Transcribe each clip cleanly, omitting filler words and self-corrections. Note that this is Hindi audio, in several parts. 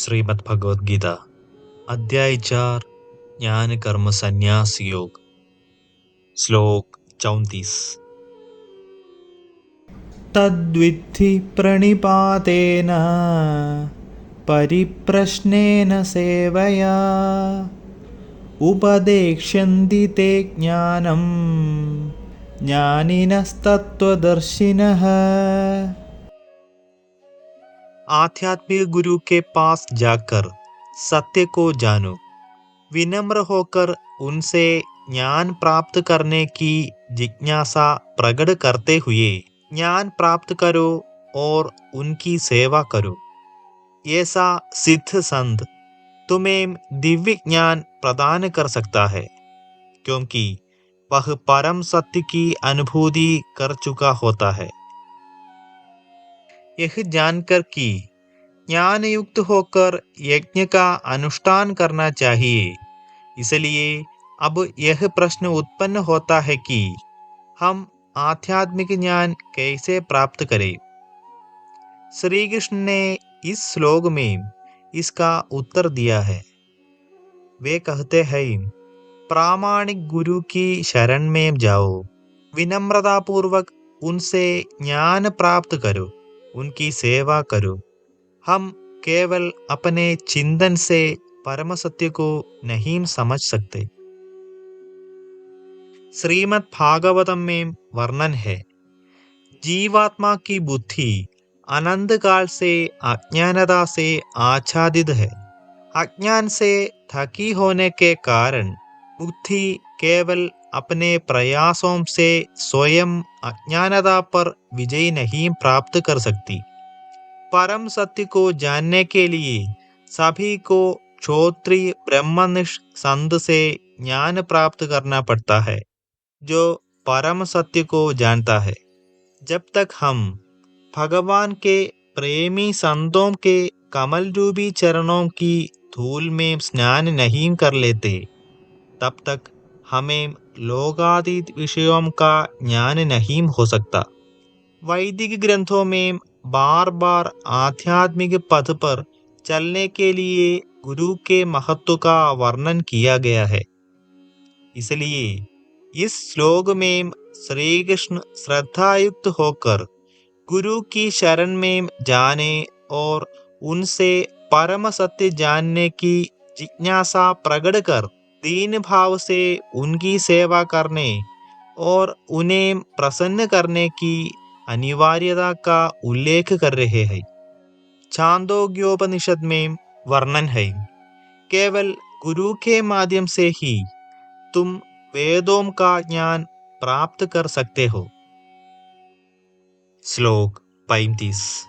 श्रीमद् भगवद गीता अध्याय 4 ज्ञान कर्म संन्यास योग श्लोक 34। तद्विद्धि प्रणिपातेन परिप्रश्नेन सेवया उपदेक्ष्यन्ति ते ज्ञानं ज्ञानिनस्तत्त्वदर्शिनः। आध्यात्मिक गुरु के पास जाकर सत्य को जानो, विनम्र होकर उनसे ज्ञान प्राप्त करने की जिज्ञासा प्रकट करते हुए ज्ञान प्राप्त करो और उनकी सेवा करो। ऐसा सिद्ध संत तुम्हें दिव्य ज्ञान प्रदान कर सकता है, क्योंकि वह परम सत्य की अनुभूति कर चुका होता है। यह जानकर कि ज्ञान युक्त होकर यज्ञ का अनुष्ठान करना चाहिए, इसलिए अब यह प्रश्न उत्पन्न होता है कि हम आध्यात्मिक ज्ञान कैसे प्राप्त करें। श्री कृष्ण ने इस श्लोक में इसका उत्तर दिया है। वे कहते हैं, प्रामाणिक गुरु की शरण में जाओ, विनम्रता पूर्वक उनसे ज्ञान प्राप्त करो, उनकी सेवा करो। हम केवल अपने चिंतन से परम सत्य को नहीं समझ सकते। श्रीमद् भागवतम में वर्णन है, जीवात्मा की बुद्धि अनंत काल से अज्ञानता से आच्छादित है। अज्ञान से थकी होने के कारण बुद्धि केवल अपने प्रयासों से स्वयं अज्ञानता पर विजय नहीं प्राप्त कर सकती। परम सत्य को जानने के लिए सभी को क्षोत्रिय ब्रह्मनिष्ठ संत से ज्ञान प्राप्त करना पड़ता है, जो परम सत्य को जानता है। जब तक हम भगवान के प्रेमी संतों के कमल रूपी चरणों की धूल में स्नान नहीं कर लेते, तब तक हमें लोकातीत विषयों का ज्ञान नहीं हो सकता। वैदिक ग्रंथों में बार बार आध्यात्मिक पथ पर चलने के लिए गुरु के महत्व का वर्णन किया गया है। इसलिए इस श्लोक में श्री कृष्ण श्रद्धायुक्त होकर गुरु की शरण में जाने और उनसे परम सत्य जानने की जिज्ञासा प्रकट कर दीन भाव से उनकी सेवा करने और उन्हें प्रसन्न करने की अनिवार्यता का उल्लेख कर रहे हैं। छांदोग्योपनिषद में वर्णन है, केवल गुरु के माध्यम से ही तुम वेदों का ज्ञान प्राप्त कर सकते हो। श्लोक 35।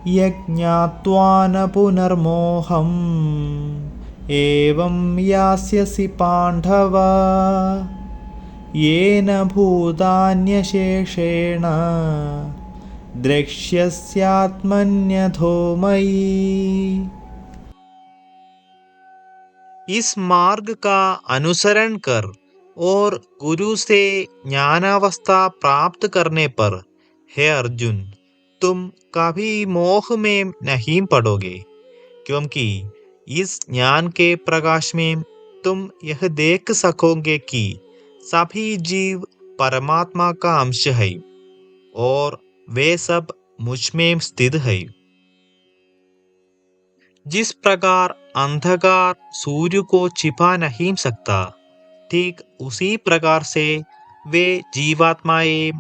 यज्ञात्वा न पुनर्मोहम् एवं यास्यसि पाण्डव येन भूतान्यशेषेण द्रक्ष्यस्यात्मन्यथो मयि। इस मार्ग का अनुसरण कर और गुरु से ज्ञानावस्था प्राप्त करने पर, हे अर्जुन, तुम कभी मोह में नहीं पड़ोगे, क्योंकि इस ज्ञान के प्रकाश में तुम यह देख सकोगे कि सभी जीव परमात्मा का अंश है और वे सब मुझ में स्थित है। जिस प्रकार अंधकार सूर्य को छिपा नहीं सकता, ठीक उसी प्रकार से वे जीवात्माएं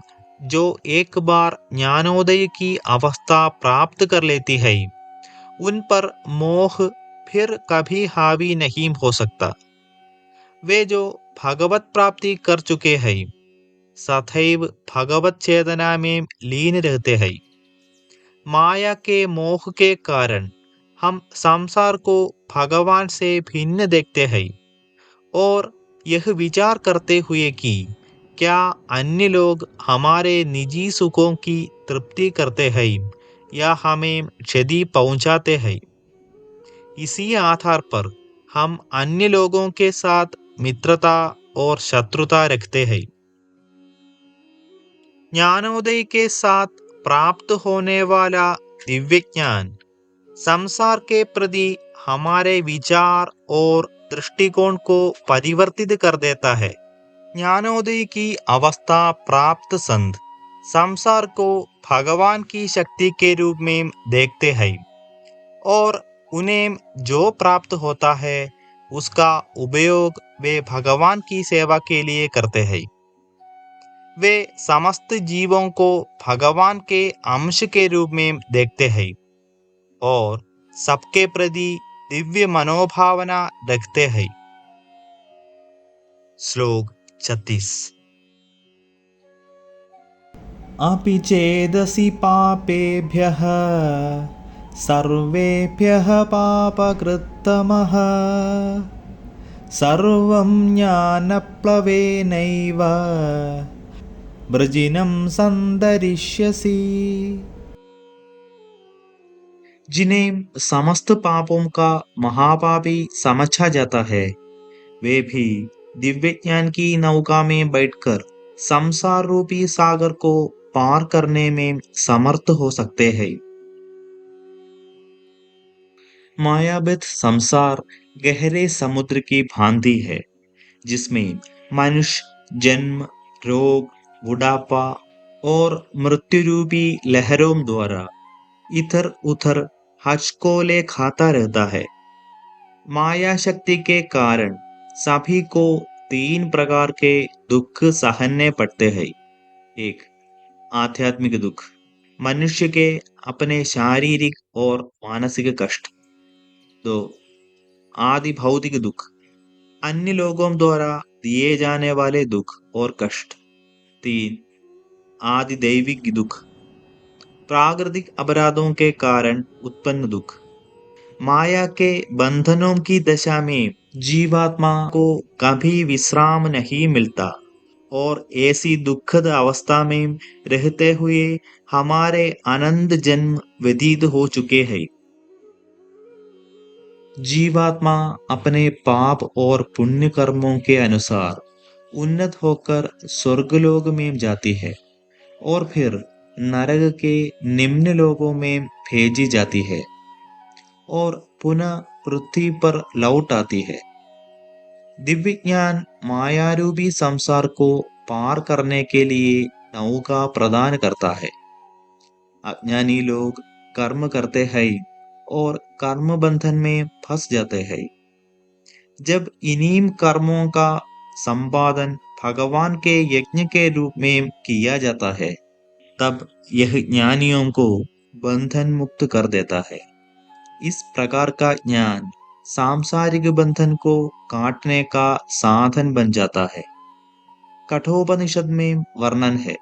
जो एक बार ज्ञानोदय की अवस्था प्राप्त कर लेती है, उन पर मोह फिर कभी हावी नहीं हो सकता। वे जो भगवत प्राप्ति कर चुके हैं, सदैव भगवत चेतना में लीन रहते हैं। माया के मोह के कारण हम संसार को भगवान से भिन्न देखते हैं और यह विचार करते हुए कि क्या अन्य लोग हमारे निजी सुखों की तृप्ति करते हैं या हमें क्षति पहुंचाते हैं। इसी आधार पर हम अन्य लोगों के साथ मित्रता और शत्रुता रखते हैं। ज्ञानोदय के साथ प्राप्त होने वाला दिव्य ज्ञान संसार के प्रति हमारे विचार और दृष्टिकोण को परिवर्तित कर देता है। ज्ञानोदय की अवस्था प्राप्त संत संसार को भगवान की शक्ति के रूप में देखते हैं और उन्हें जो प्राप्त होता है उसका उपयोग वे भगवान की सेवा के लिए करते हैं। वे समस्त जीवों को भगवान के अंश के रूप में देखते हैं और सबके प्रति दिव्य मनोभावना रखते हैं। श्लोक 36। अपि चेदसि पापेभ्यः सर्वेभ्यः पापकृत्तमः सर्वं ज्ञानप्लवेनैव वृजिनं सन्दरिष्यसि। जिन्हें समस्त पापों का महापापी समझा जाता है वे भी दिव्य ज्ञान की नौका में बैठकर संसार रूपी सागर को पार करने में समर्थ हो सकते हैं। मायावित संसार गहरे समुद्र की भांति है जिसमें मनुष्य जन्म, रोग, बुढ़ापा और मृत्यु रूपी लहरों द्वारा इधर उधर हचकोले खाता रहता है। माया शक्ति के कारण सभी को 3 प्रकार के दुख सहने पड़ते हैं। 1. आध्यात्मिक दुख, मनुष्य के अपने शारीरिक और मानसिक कष्ट। 2. आदि भौतिक दुख, अन्य लोगों द्वारा दिए जाने वाले दुख और कष्ट। 3. आदि दैविक दुख, प्राकृतिक अपराधों के कारण उत्पन्न दुख। माया के बंधनों की दशा में जीवात्मा को कभी विश्राम नहीं मिलता और ऐसी दुखद अवस्था में रहते हुए हमारे अनंत जन्म व्यतीत हो चुके हैं। जीवात्मा अपने पाप और पुण्य कर्मों के अनुसार उन्नत होकर स्वर्गलोक में जाती है और फिर नरक के निम्न लोकों में भेजी जाती है और पुनः पृथ्वी पर लौट आती है। दिव्य ज्ञान मायारूपी संसार को पार करने के लिए नौका प्रदान करता है। अज्ञानी लोग कर्म करते हैं और कर्म बंधन में फंस जाते हैं। जब इन्हीं कर्मों का संपादन भगवान के यज्ञ के रूप में किया जाता है तब यह ज्ञानियों को बंधन मुक्त कर देता है। इस प्रकार का ज्ञान सांसारिक बंधन को काटने का साधन बन जाता है। कठोपनिषद में वर्णन है,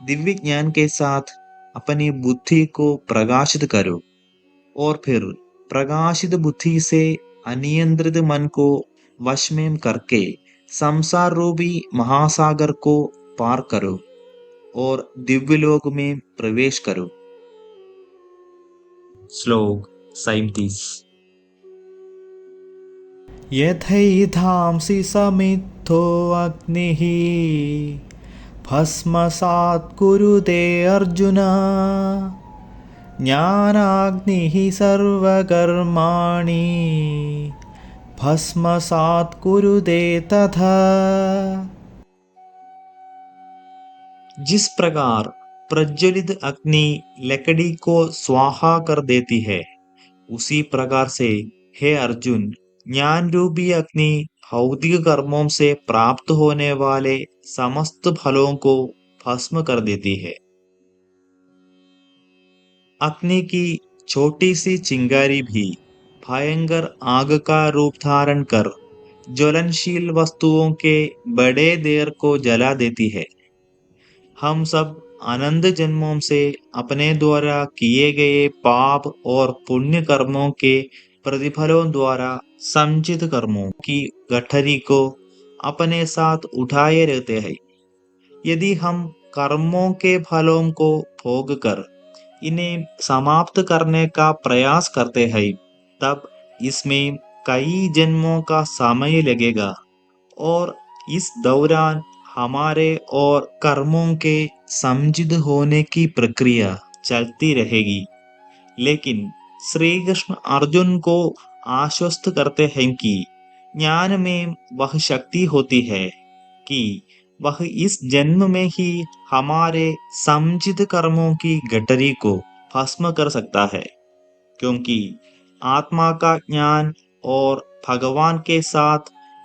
दिव्य ज्ञान के साथ अपनी बुद्धि को प्रकाशित करो और फिर प्रकाशित बुद्धि से अनियंत्रित मन को वश में करके संसार रूपी महासागर को पार करो और दिव्य लोक में प्रवेश करो। श्लोक 37। यथैधांसि समिद्धो अग्निः भस्मसात् कुरुते अर्जुन ज्ञानाग्निः सर्वकर्माणि भस्मसात् कुरुते तथा। जिस प्रकार प्रज्वलित अग्नि लकड़ी को स्वाहा कर देती है उसी प्रकार से हे अर्जुन ज्ञान रूपी अग्नि भौतिक कर्मों से प्राप्त होने वाले समस्त फलों को भस्म कर देती है। अग्नि की छोटी सी चिंगारी भी भयंकर आग का रूप धारण कर ज्वलनशील वस्तुओं के बड़े ढेर को जला देती है। हम सब अनंत जन्मों से अपने द्वारा किए गए पाप और पुण्य कर्मों के प्रतिफलों द्वारा संचित कर्मों की गठरी को अपने साथ उठाए रहते हैं। यदि हम कर्मों के फलों को भोग कर इन्हें समाप्त करने का प्रयास करते हैं तब इसमें कई जन्मों का समय लगेगा और इस दौरान हमारे और कर्मों के समझित होने की प्रक्रिया चलती रहेगी। लेकिन श्री कृष्ण अर्जुन को आश्वस्त करते हैं कि ज्ञान में वह शक्ति होती है कि वह इस जन्म में ही हमारे समचित कर्मों की गठरी को भस्म कर सकता है, क्योंकि आत्मा का ज्ञान और भगवान के साथ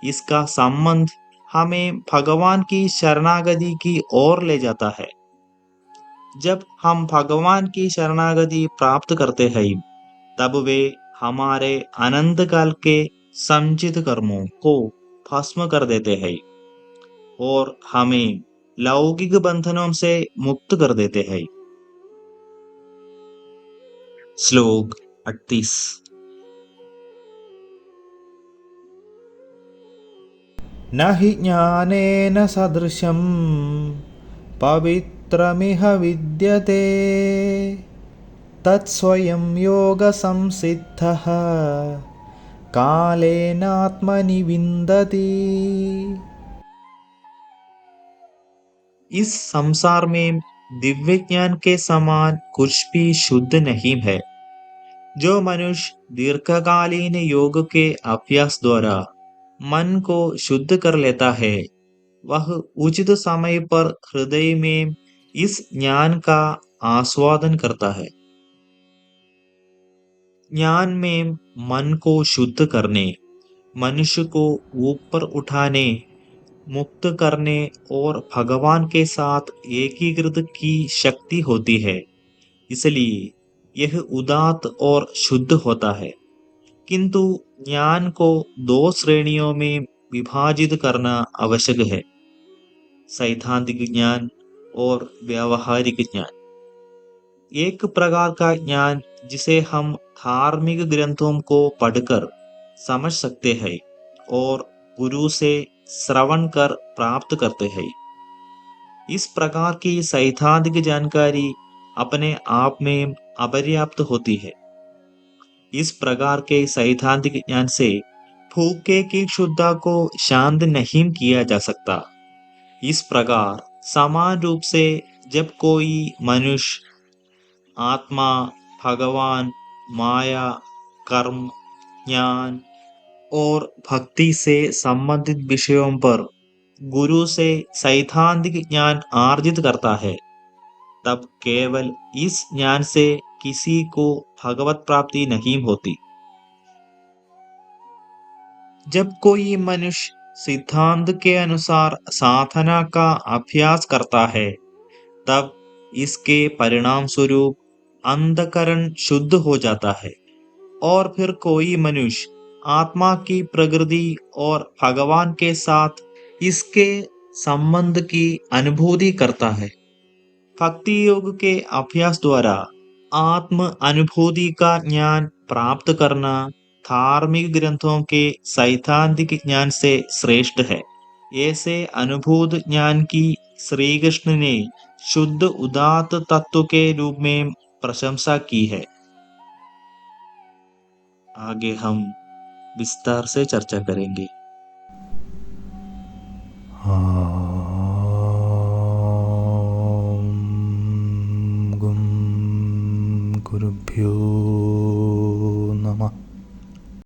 इसका संबंध हमें भगवान की शरणागति की ओर ले जाता है। जब हम भगवान की शरणागति प्राप्त करते हैं, तब वे हमारे अनंत काल के संचित कर्मों को भस्म कर देते हैं और हमें लौकिक बंधनों से मुक्त कर देते हैं। श्लोक 38। न हि ज्ञानेन सदृशं पवित्रमिह विद्यते तत्स्वयं योगसंसिद्धः कालेनात्मनि विन्दति। इस संसार में दिव्य ज्ञान के समान कुछ भी शुद्ध नहीं है। जो मनुष्य दीर्घकालीन योग के अभ्यास द्वारा मन को शुद्ध कर लेता है, वह उचित समय पर हृदय में इस ज्ञान का आस्वादन करता है। ज्ञान में मन को शुद्ध करने, मनुष्य को ऊपर उठाने, मुक्त करने और भगवान के साथ एकीकृत की शक्ति होती है। इसलिए यह उदात्त और शुद्ध होता है। किंतु ज्ञान को दो श्रेणियों में विभाजित करना आवश्यक है: सैद्धांतिक ज्ञान और व्यावहारिक ज्ञान। एक प्रकार का ज्ञान जिसे हम धार्मिक ग्रंथों को पढ़कर समझ सकते हैं और गुरु से श्रवण कर प्राप्त करते हैं। इस प्रकार की सैद्धांतिक जानकारी अपने आप में अपर्याप्त होती है। इस प्रकार के सैद्धांतिक ज्ञान से भूखे की क्षुधा को शांत नहीं किया जा सकता। इस प्रकार समान रूप से जब कोई मनुष्य आत्मा, भगवान, माया, कर्म, ज्ञान और भक्ति से संबंधित विषयों पर गुरु से सैद्धांतिक ज्ञान आर्जित करता है, तब केवल इस ज्ञान से किसी को भगवत प्राप्ति नहीं होती। जब कोई मनुष्य सिद्धांत के अनुसार साधना का अभ्यास करता है, तब इसके परिणाम स्वरूप अंतःकरण शुद्ध हो जाता है और फिर कोई मनुष्य आत्मा की प्रकृति और भगवान के साथ इसके संबंध की अनुभूति करता है। भक्ति योग के अभ्यास द्वारा आत्म अनुभूति का ज्ञान प्राप्त करना धार्मिक ग्रंथों के सैद्धांतिक ज्ञान से श्रेष्ठ है। ऐसे अनुभूत ज्ञान की श्री कृष्ण ने शुद्ध उदात्त तत्व के रूप में प्रशंसा की है। आगे हम विस्तार से चर्चा करेंगे। गुरुभ्यो